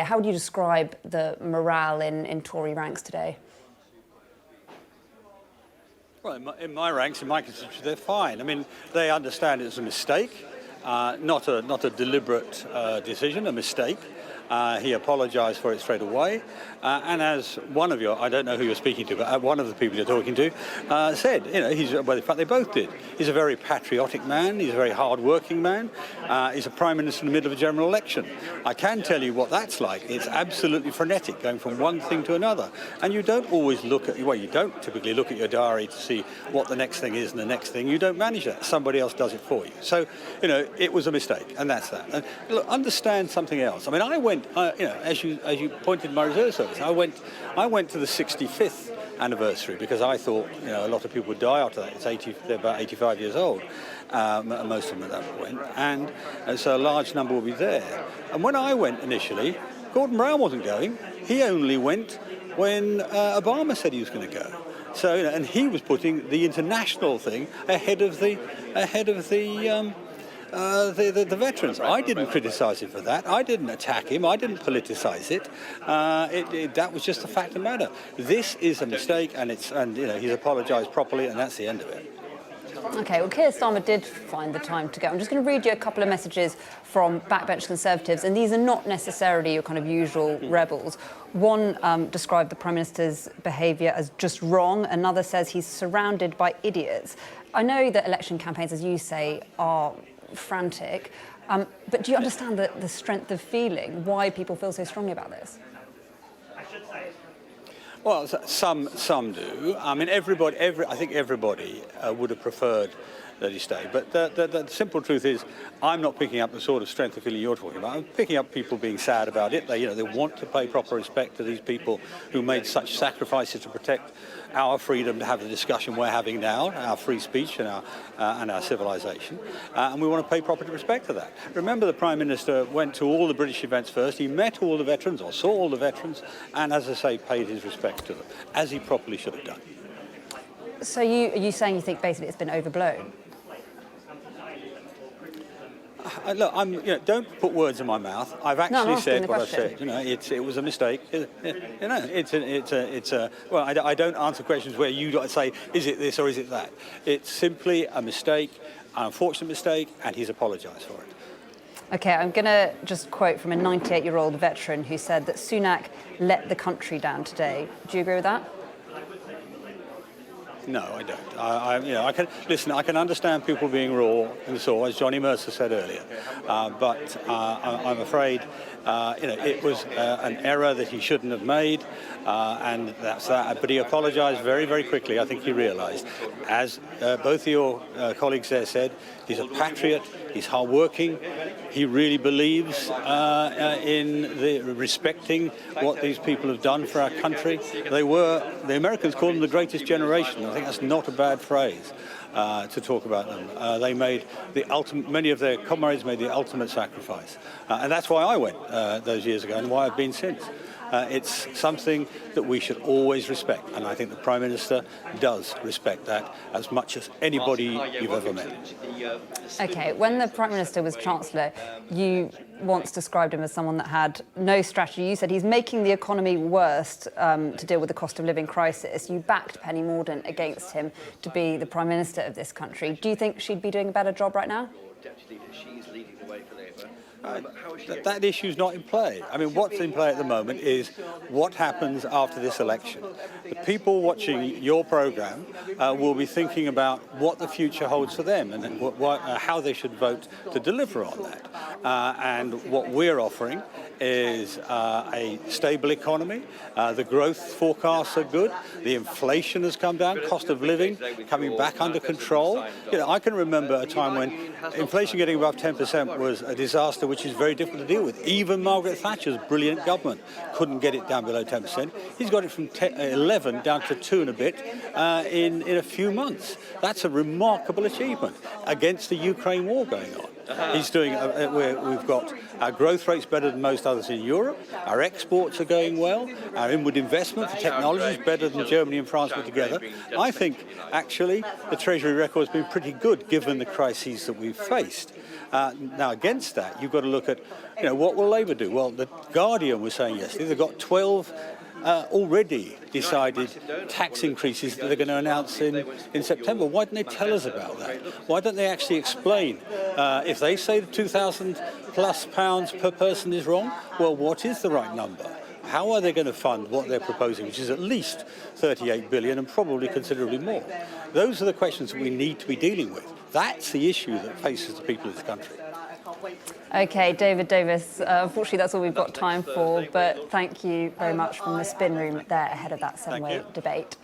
How would you describe the morale in Tory ranks today? Well, in my ranks, in my constituency, they're fine. I mean, they understand it's a mistake, not a deliberate decision, a mistake. He apologised for it straight away. And as one of I don't know who you're speaking to, but one of the people you're talking to said, well, in fact, they both did. He's a very patriotic man. He's a very hard-working man. He's a prime minister in the middle of a general election. I can tell you what that's like. It's absolutely frenetic, going from one thing to another. And you don't always you don't typically look at your diary to see what the next thing is and the next thing. You don't manage that. Somebody else does it for you. So, it was a mistake, and that's that. And look, understand something else. I mean, I went, as you pointed in my reserve service, I went to the 65th anniversary because I thought, a lot of people would die after that. They're about 85 years old, most of them at that point, and so a large number will be there. And when I went initially, Gordon Brown wasn't going. He only went when Obama said he was going to go. So, and he was putting the international thing ahead of the veterans. I didn't criticise him for that. I didn't attack him. I didn't politicise it. That was just a fact of the matter. This is a mistake, and he's apologised properly, and that's the end of it. OK, well, Keir Starmer did find the time to go. I'm just going to read you a couple of messages from backbench Conservatives, and these are not necessarily your kind of usual rebels. One described the Prime Minister's behaviour as just wrong. Another says he's surrounded by idiots. I know that election campaigns, as you say, are frantic, but do you understand the strength of feeling, why people feel so strongly about this? Well, some do. I mean, I think everybody would have preferred that he stayed. But the simple truth is, I'm not picking up the sort of strength of feeling you're talking about. I'm picking up people being sad about it. They want to pay proper respect to these people who made such sacrifices to protect our freedom to have the discussion we're having now, our free speech and our civilization, and we want to pay proper respect to that. Remember, the Prime Minister went to all the British events first. He met all the veterans, or saw all the veterans, and, as I say, paid his respects to them, as he properly should have done. So are you saying you think basically it's been overblown? Look, don't put words in my mouth. I've actually said what I said. It was a mistake. Well, I don't answer questions where you say, is it this or is it that? It's simply a mistake, an unfortunate mistake, and he's apologised for it. OK, I'm going to just quote from a 98-year-old veteran who said that Sunak let the country down today. Do you agree with that? No, I don't. I can understand people being raw and sore, as Johnny Mercer said earlier, but I'm afraid it was an error that he shouldn't have made, and that's that. But he apologised very, very quickly. I think he realised, as both of your colleagues there said, he's a patriot. He's hardworking. He really believes in respecting what these people have done for our country. The Americans call them the greatest generation. I think that's not a bad phrase to talk about them. They made many of their comrades made the ultimate sacrifice. And that's why I went those years ago and why I've been since. It's something that we should always respect, and I think the Prime Minister does respect that as much as anybody you've ever met. OK, when the Prime Minister was Chancellor, you once described him as someone that had no strategy. You said he's making the economy worse to deal with the cost of living crisis. You backed Penny Mordaunt against him to be the Prime Minister of this country. Do you think she'd be doing a better job right now? That issue's not in play. I mean, what's in play at the moment is what happens after this election. The people watching your programme will be thinking about what the future holds for them and how they should vote to deliver on that. And what we're offering is a stable economy. The growth forecasts are good. The inflation has come down. Cost of living coming back under control. I can remember a time when inflation getting above 10% was a disaster, which is very difficult to deal with. Even Margaret Thatcher's brilliant government couldn't get it down below 10%. He's got it from 11 down to 2 and a bit in a few months. That's a remarkable achievement against the Ukraine war going on. He's doing. We've got our growth rates better than most others in Europe. Our exports are going well. Our inward investment for technology is better than Germany and France put together. I think, actually, the Treasury record has been pretty good given the crises that we've faced. Now, against that, you've got to look at, what will Labour do? Well, the Guardian was saying yesterday they've got 12 already decided tax increases that they're going to announce in September. Why didn't they tell us about that? Why don't they actually explain? If they say the £2,000+ per person is wrong, well, what is the right number? How are they going to fund what they're proposing, which is at least 38 billion and probably considerably more? Those are the questions that we need to be dealing with. That's the issue that faces the people of this country. OK, David Davis, unfortunately that's all we've got time for, but thank you very much from the spin room there ahead of that 7-way debate.